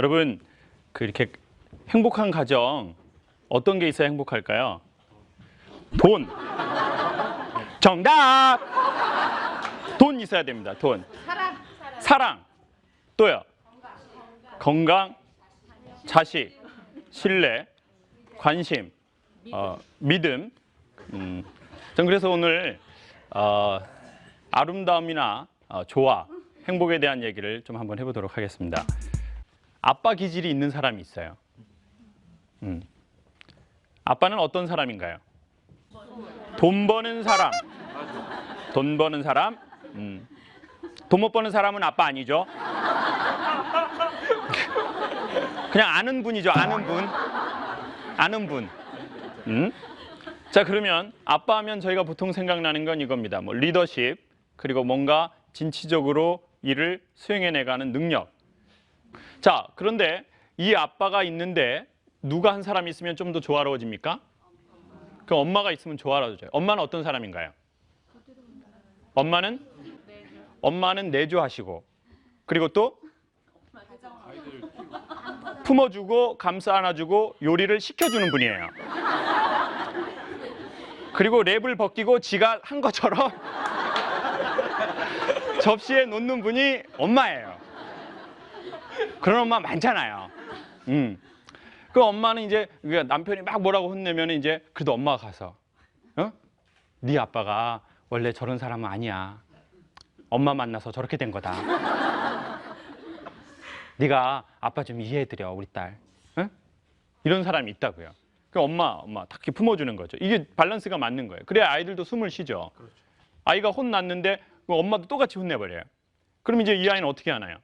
여러분 이렇게 행복한 가정 어떤 게 있어야 행복할까요? 돈. 정답. 돈 있어야 됩니다. 돈. 사랑. 또요. 건강. 자식. 신뢰. 관심. 믿음. 전 그래서 오늘 아름다움이나 조화, 행복에 대한 얘기를 좀 한번 해보도록 하겠습니다. 아빠 기질이 있는 사람이 있어요. 아빠는 어떤 사람인가요? 돈 버는 사람. 돈 버는 사람. 돈 못 버는 사람은 아빠 아니죠? 그냥 아는 분이죠. 아는 분. 아는 분. 자, 그러면 아빠 하면 저희가 보통 생각나는 건 이겁니다. 뭐 리더십, 그리고 뭔가 진취적으로 일을 수행해내가는 능력. 자, 그런데 이 아빠가 있는데 누가 한 사람이 있으면 좀 더 조화로워집니까? 그 엄마가 있으면 조화로워져요. 엄마는 어떤 사람인가요? 엄마는 내조하시고, 그리고 또 품어주고 감싸 안아주고 요리를 시켜주는 분이에요. 그리고 랩을 벗기고 지가 한 것처럼 접시에 놓는 분이 엄마예요. 그런 엄마 많잖아요. 그 엄마는 이제 남편이 막 뭐라고 혼내면 이제 그래도 엄마가 가서 네 아빠가 원래 저런 사람은 아니야. 엄마 만나서 저렇게 된 거다. 네가 아빠 좀 이해해드려, 우리 딸. 이런 사람이 있다고요. 그 엄마 딱 이렇게 품어주는 거죠. 이게 밸런스가 맞는 거예요. 그래야 아이들도 숨을 쉬죠. 그렇죠. 아이가 혼났는데 엄마도 똑같이 혼내버려요. 그럼 이제 이 아이는 어떻게 하나요?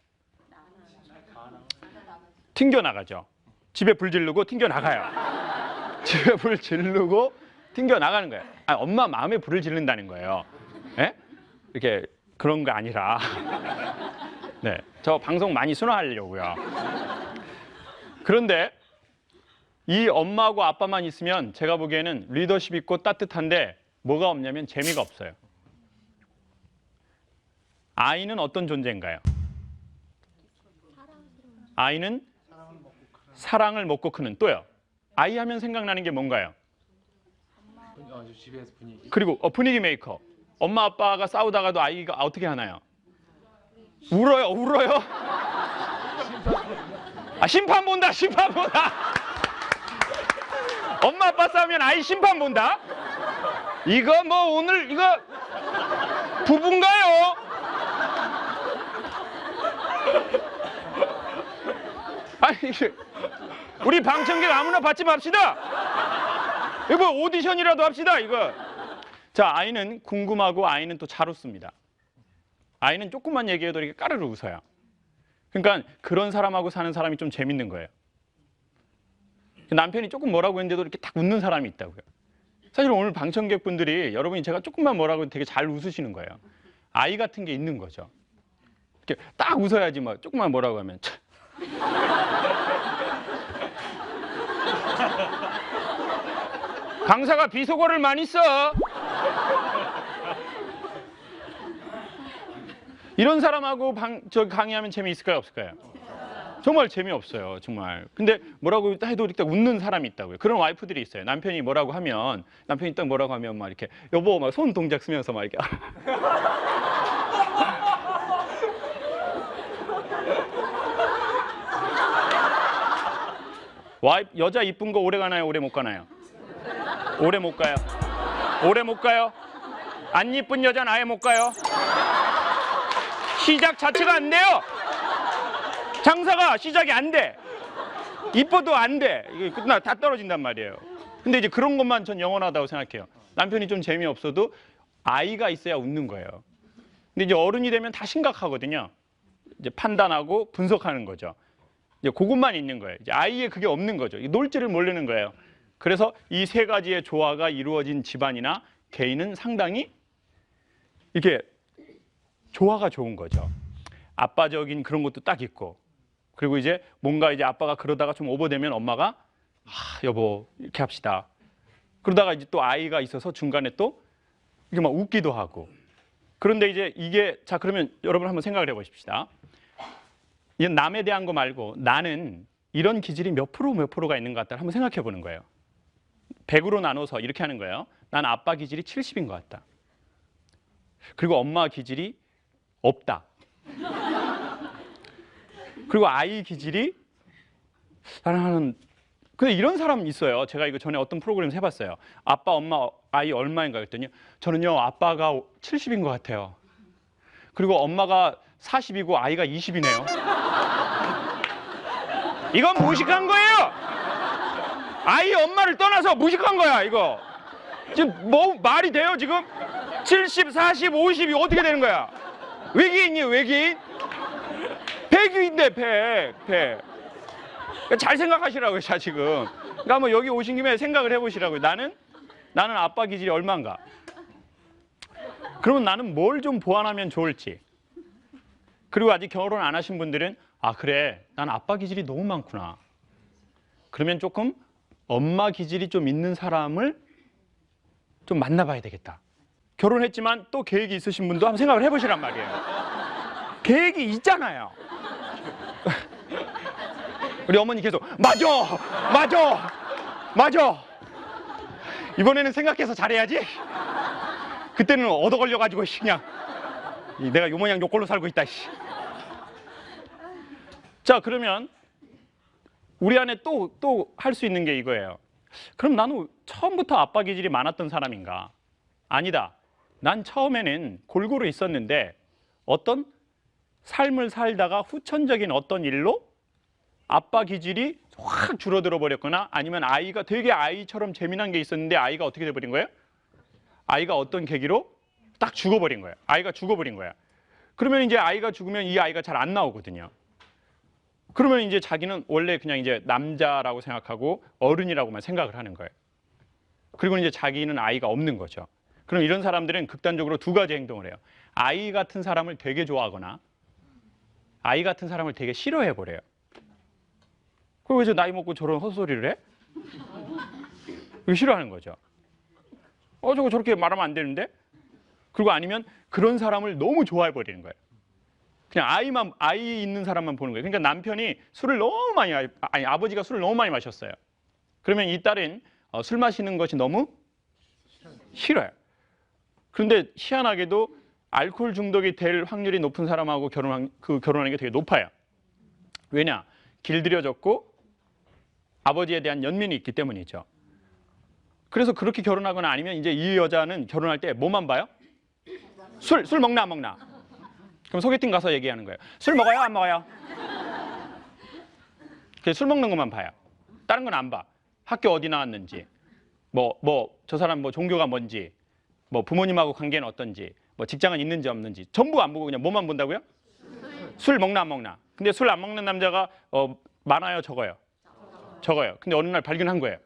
튕겨나가죠. 집에 불 지르고 튕겨나가요. 집에 불 지르고 튕겨나가는 거예요. 아니, 엄마 마음에 불을 지른다는 거예요. 예? 이렇게 그런 거 아니라. 네, 저 방송 많이 순화하려고요. 그런데 이 엄마하고 아빠만 있으면 제가 보기에는 리더십 있고 따뜻한데 뭐가 없냐면 재미가 없어요. 아이는 어떤 존재인가요? 아이는 사랑을 먹고 크는. 또요. 아이 하면 생각나는 게 뭔가요? 집에서 분위기. 그리고 분위기 메이커. 엄마 아빠가 싸우다가도 아이가 어떻게 하나요? 울어요. 심판 본다. 엄마 아빠 싸우면 아이 심판 본다? 이거 뭐 오늘 이거 부부인가요? 아니 우리 방청객 아무나 받지 맙시다. 이거 오디션이라도 합시다 이거. 자, 아이는 궁금하고 아이는 또 잘 웃습니다. 아이는 조금만 얘기해도 이렇게 까르르 웃어요. 그러니까 그런 사람하고 사는 사람이 좀 재밌는 거예요. 남편이 조금 뭐라고 했는데도 이렇게 딱 웃는 사람이 있다고요. 사실 오늘 방청객분들이 여러분이 제가 조금만 뭐라고 해도 되게 잘 웃으시는 거예요. 아이 같은 게 있는 거죠. 이렇게 딱 웃어야지 뭐 조금만 뭐라고 하면 참. 강사가 비속어를 많이 써. 이런 사람하고 강의하면 재미있을까요? 없을까요? 정말 재미없어요. 정말. 근데 뭐라고 해도 이렇게 웃는 사람이 있다고요. 그런 와이프들이 있어요. 남편이 뭐라고 하면 막 이렇게 여보 막 손 동작 쓰면서 막 이렇게 여자 이쁜 거 오래 가나요? 오래 못 가나요? 오래 못 가요. 오래 못 가요. 안 이쁜 여자는 아예 못 가요. 시작 자체가 안 돼요. 장사가 시작이 안 돼. 이뻐도 안 돼. 이게 다 떨어진단 말이에요. 근데 이제 그런 것만 전 영원하다고 생각해요. 남편이 좀 재미없어도 아이가 있어야 웃는 거예요. 근데 이제 어른이 되면 다 심각하거든요. 이제 판단하고 분석하는 거죠. 이제 그것만 있는 거예요. 이제 아이에 그게 없는 거죠. 놀 줄을 모르는 거예요. 그래서 이 세 가지의 조화가 이루어진 집안이나 개인은 상당히 이렇게 조화가 좋은 거죠. 아빠적인 그런 것도 딱 있고, 그리고 이제 뭔가 이제 아빠가 그러다가 좀 오버되면 엄마가 여보 이렇게 합시다. 그러다가 이제 또 아이가 있어서 중간에 또 이게 막 웃기도 하고. 그런데 이제 이게 자 그러면 여러분 한번 생각을 해보십시다. 이건 남에 대한 거 말고 나는 이런 기질이 몇 프로가 있는 것 같다 한번 생각해 보는 거예요. 100으로 나눠서 이렇게 하는 거예요. 난 아빠 기질이 70인 것 같다. 그리고 엄마 기질이 없다. 그리고 아이 기질이 나는 하는 근데 이런 사람 있어요. 제가 이거 전에 어떤 프로그램에서 해봤어요. 아빠, 엄마, 아이 얼마인가 했더니 저는요 아빠가 70인 것 같아요. 그리고 엄마가 40이고 아이가 20이네요. 이건 무식한 거예요. 아이 엄마를 떠나서 무식한 거야 이거. 지금 뭐 말이 돼요 지금? 70, 40, 50이 어떻게 되는 거야? 외계인이에요 외계인? 100인데 100. 잘 생각하시라고요 자 지금. 그러니까 한번 여기 오신 김에 생각을 해보시라고요. 나는 아빠 기질이 얼마인가? 그러면 나는 뭘 좀 보완하면 좋을지. 그리고 아직 결혼 안 하신 분들은 아 그래 난 아빠 기질이 너무 많구나. 그러면 조금 엄마 기질이 좀 있는 사람을 좀 만나봐야 되겠다. 결혼했지만 또 계획이 있으신 분도 한번 생각을 해보시란 말이에요. 계획이 있잖아요. 우리 어머니 계속 맞아. 이번에는 생각해서 잘해야지. 그때는 얻어 걸려가지고 그냥 내가 요 모양 요 꼴로 살고 있다. 자 그러면 우리 안에 또 할 수 있는 게 이거예요. 그럼 나는 처음부터 아빠 기질이 많았던 사람인가? 아니다. 난 처음에는 골고루 있었는데 어떤 삶을 살다가 후천적인 어떤 일로 아빠 기질이 확 줄어들어 버렸거나 아니면 아이가 되게 아이처럼 재미난 게 있었는데 아이가 어떻게 돼버린 거예요? 아이가 어떤 계기로 딱 죽어버린 거예요. 아이가 죽어버린 거야. 그러면 이제 아이가 죽으면 이 아이가 잘 안 나오거든요. 그러면 이제 자기는 원래 그냥 이제 남자라고 생각하고 어른이라고만 생각을 하는 거예요. 그리고 이제 자기는 아이가 없는 거죠. 그럼 이런 사람들은 극단적으로 두 가지 행동을 해요. 아이 같은 사람을 되게 좋아하거나 아이 같은 사람을 되게 싫어해 버려요. 그리고 왜 나이 먹고 저런 헛소리를 해? 이거 싫어하는 거죠. 저거 저렇게 말하면 안 되는데? 그리고 아니면 그런 사람을 너무 좋아해 버리는 거예요. 그냥 아이 있는 사람만 보는 거예요. 그러니까 남편이 술을 너무 많이 아버지가 술을 너무 많이 마셨어요. 그러면 이 딸은 술 마시는 것이 너무 싫어요. 그런데 희한하게도 알코올 중독이 될 확률이 높은 사람하고 결혼하는 게 되게 높아요. 왜냐? 길들여졌고 아버지에 대한 연민이 있기 때문이죠. 그래서 그렇게 결혼하거나 아니면 이제 이 여자는 결혼할 때 뭐만 봐요? 술 먹나 안 먹나? 그럼 소개팅 가서 얘기하는 거예요. 술 먹어요 안 먹어요? 술 먹는 것만 봐요. 다른 건 안 봐. 학교 어디 나왔는지, 저 사람 종교가 뭔지, 부모님하고 관계는 어떤지, 직장은 있는지 없는지 전부 안 보고 그냥 뭐만 본다고요? 술 먹나 안 먹나? 근데 술 안 먹는 남자가 많아요 적어요? 적어요. 근데 어느 날 발견한 거예요.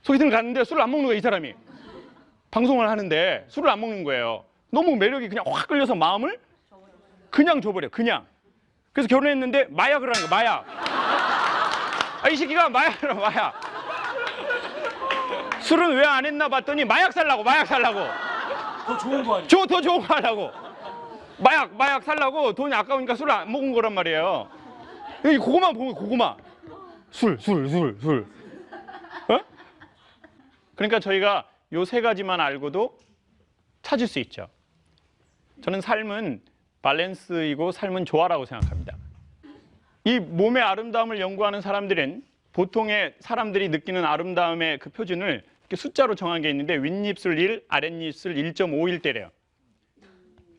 소개팅을 갔는데 술을 안 먹는 거예요 이 사람이. 방송을 하는데 술을 안 먹는 거예요. 너무 매력이 그냥 확 끌려서 마음을 그냥 줘버려 그냥. 그래서 결혼했는데 마약을 하는 거야 마약. 이 새끼가 마약을 마약. 술은 왜 안 했나 봤더니 마약 살라고. 더 좋은 거 아니야? 더 좋은 거 하려고. 마약 살라고 돈이 아까우니까 술을 안 먹은 거란 말이에요. 그거만 보면 그거만. 술. 그러니까 저희가 요 세 가지만 알고도 찾을 수 있죠. 저는 삶은 밸런스이고 삶은 조화라고 생각합니다. 이 몸의 아름다움을 연구하는 사람들은 보통의 사람들이 느끼는 아름다움의 그 표준을 이렇게 숫자로 정한 게 있는데 윗입술 1, 아랫입술 1.5일 때래요.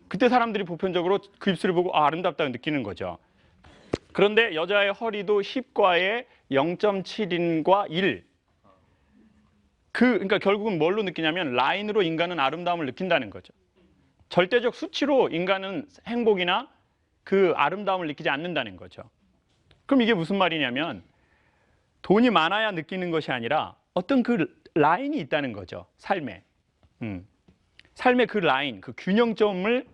그때 사람들이 보편적으로 그 입술을 보고 아름답다고 느끼는 거죠. 그런데 여자의 허리도 10과에 0.7인과 1. 그러니까 결국은 뭘로 느끼냐면 라인으로 인간은 아름다움을 느낀다는 거죠. 절대적 수치로 인간은 행복이나 그 아름다움을 느끼지 않는다는 거죠. 그럼 이게 무슨 말이냐면 돈이 많아야 느끼는 것이 아니라 어떤 그 라인이 있다는 거죠. 삶에. 삶의 그 라인, 그 균형점을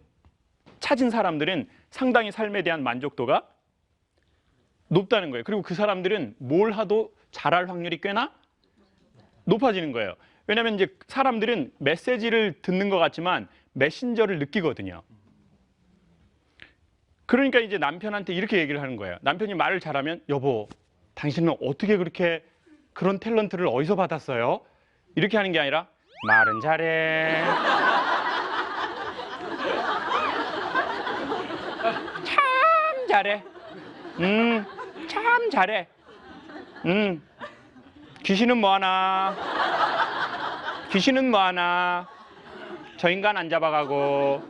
찾은 사람들은 상당히 삶에 대한 만족도가 높다는 거예요. 그리고 그 사람들은 뭘 하도 잘할 확률이 꽤나 높아지는 거예요. 왜냐하면 이제 사람들은 메시지를 듣는 것 같지만 메신저를 느끼거든요. 그러니까 이제 남편한테 이렇게 얘기를 하는 거예요. 남편이 말을 잘하면 여보, 당신은 어떻게 그렇게 그런 탤런트를 어디서 받았어요? 이렇게 하는 게 아니라 말은 잘해. 참 잘해. 참 잘해. 귀신은 뭐하나? 귀신은 뭐하나? 저 인간 안 잡아가고.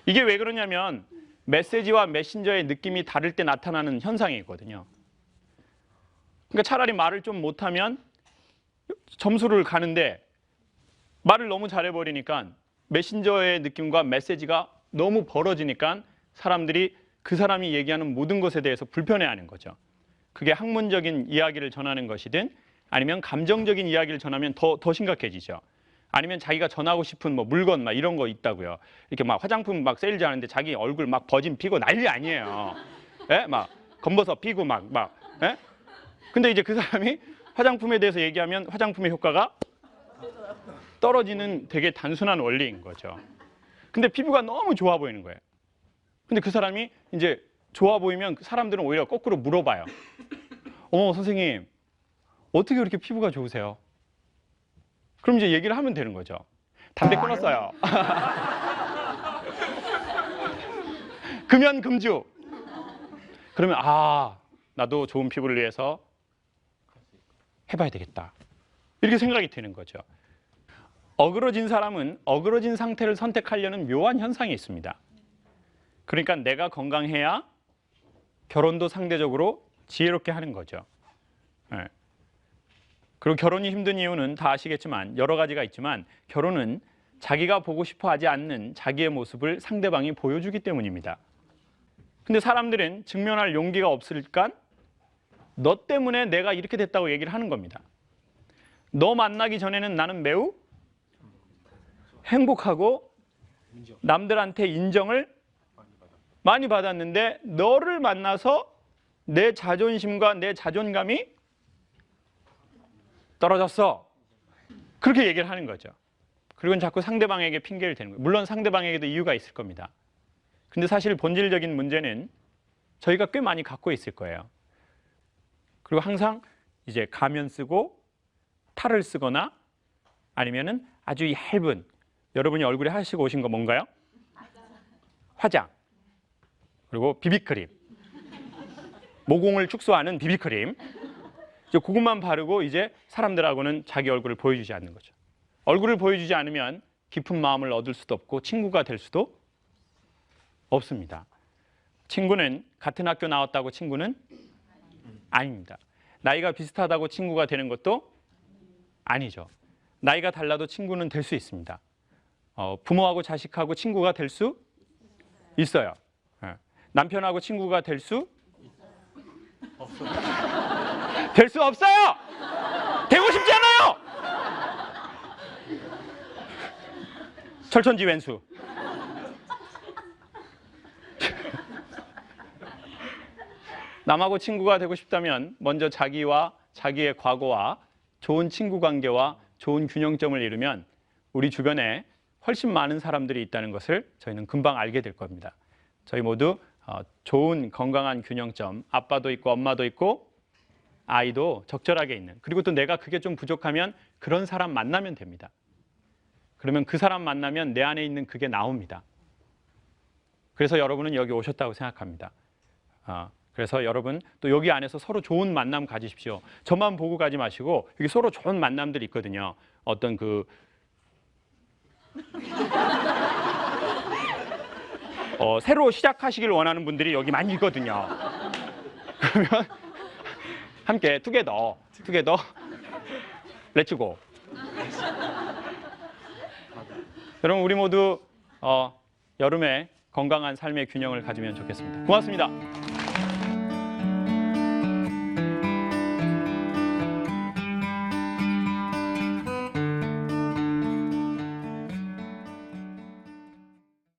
이게 왜 그러냐면 메시지와 메신저의 느낌이 다를 때 나타나는 현상이거든요. 그러니까 차라리 말을 좀 못하면 점수를 가는데 말을 너무 잘해버리니까 메신저의 느낌과 메시지가 너무 벌어지니까 사람들이 그 사람이 얘기하는 모든 것에 대해서 불편해하는 거죠. 그게 학문적인 이야기를 전하는 것이든 아니면 감정적인 이야기를 전하면 더 심각해지죠. 아니면 자기가 전하고 싶은 뭐 물건 막 이런 거 있다고요. 이렇게 막 화장품 막 세일즈하는데 자기 얼굴 막 버짐 피고 난리 아니에요. 예? 막 검버섯 피고 막 예? 근데 이제 그 사람이 화장품에 대해서 얘기하면 화장품의 효과가 떨어지는 되게 단순한 원리인 거죠. 근데 피부가 너무 좋아 보이는 거예요. 근데 그 사람이 이제 좋아 보이면 사람들은 오히려 거꾸로 물어봐요. 선생님, 어떻게 그렇게 피부가 좋으세요? 그럼 이제 얘기를 하면 되는 거죠. 담배 끊었어요. 금연 금주. 그러면 나도 좋은 피부를 위해서 해봐야 되겠다. 이렇게 생각이 드는 거죠. 어그러진 사람은 어그러진 상태를 선택하려는 묘한 현상이 있습니다. 그러니까 내가 건강해야 결혼도 상대적으로 지혜롭게 하는 거죠. 네. 그리고 결혼이 힘든 이유는 다 아시겠지만 여러 가지가 있지만 결혼은 자기가 보고 싶어 하지 않는 자기의 모습을 상대방이 보여주기 때문입니다. 근데 사람들은 직면할 용기가 없으니까 너 때문에 내가 이렇게 됐다고 얘기를 하는 겁니다. 너 만나기 전에는 나는 매우 행복하고 남들한테 인정을 많이 받았는데 너를 만나서 내 자존심과 내 자존감이 떨어졌어. 그렇게 얘기를 하는 거죠. 그리고 자꾸 상대방에게 핑계를 대는 거예요. 물론 상대방에게도 이유가 있을 겁니다. 근데 사실 본질적인 문제는 저희가 꽤 많이 갖고 있을 거예요. 그리고 항상 이제 가면 쓰고 탈을 쓰거나 아니면은 아주 얇은 여러분이 얼굴에 하시고 오신 거 뭔가요? 화장. 그리고 비비크림. 모공을 축소하는 비비크림. 이제 그것만 바르고 이제 사람들하고는 자기 얼굴을 보여주지 않는 거죠. 얼굴을 보여주지 않으면 깊은 마음을 얻을 수도 없고 친구가 될 수도 없습니다. 친구는 같은 학교 나왔다고 친구는 아닙니다. 나이가 비슷하다고 친구가 되는 것도 아니죠. 나이가 달라도 친구는 될 수 있습니다. 부모하고 자식하고 친구가 될 수 있어요. 남편하고 친구가 될 수 없어요. 될 수 없어요. 되고 싶지 않아요. 철천지 왼수. 남하고 친구가 되고 싶다면 먼저 자기와 자기의 과거와 좋은 친구 관계와 좋은 균형점을 이루면 우리 주변에 훨씬 많은 사람들이 있다는 것을 저희는 금방 알게 될 겁니다. 저희 모두 좋은 건강한 균형점, 아빠도 있고 엄마도 있고 아이도 적절하게 있는, 그리고 또 내가 그게 좀 부족하면 그런 사람 만나면 됩니다. 그러면 그 사람 만나면 내 안에 있는 그게 나옵니다. 그래서 여러분은 여기 오셨다고 생각합니다. 그래서 여러분 또 여기 안에서 서로 좋은 만남 가지십시오. 저만 보고 가지 마시고 여기 서로 좋은 만남들이 있거든요. 어떤 새로 시작하시길 원하는 분들이 여기 많이 있거든요. 그러면 함께 투게더 렛츠고. 여러분 우리 모두 여름에 건강한 삶의 균형을 가지면 좋겠습니다. 고맙습니다.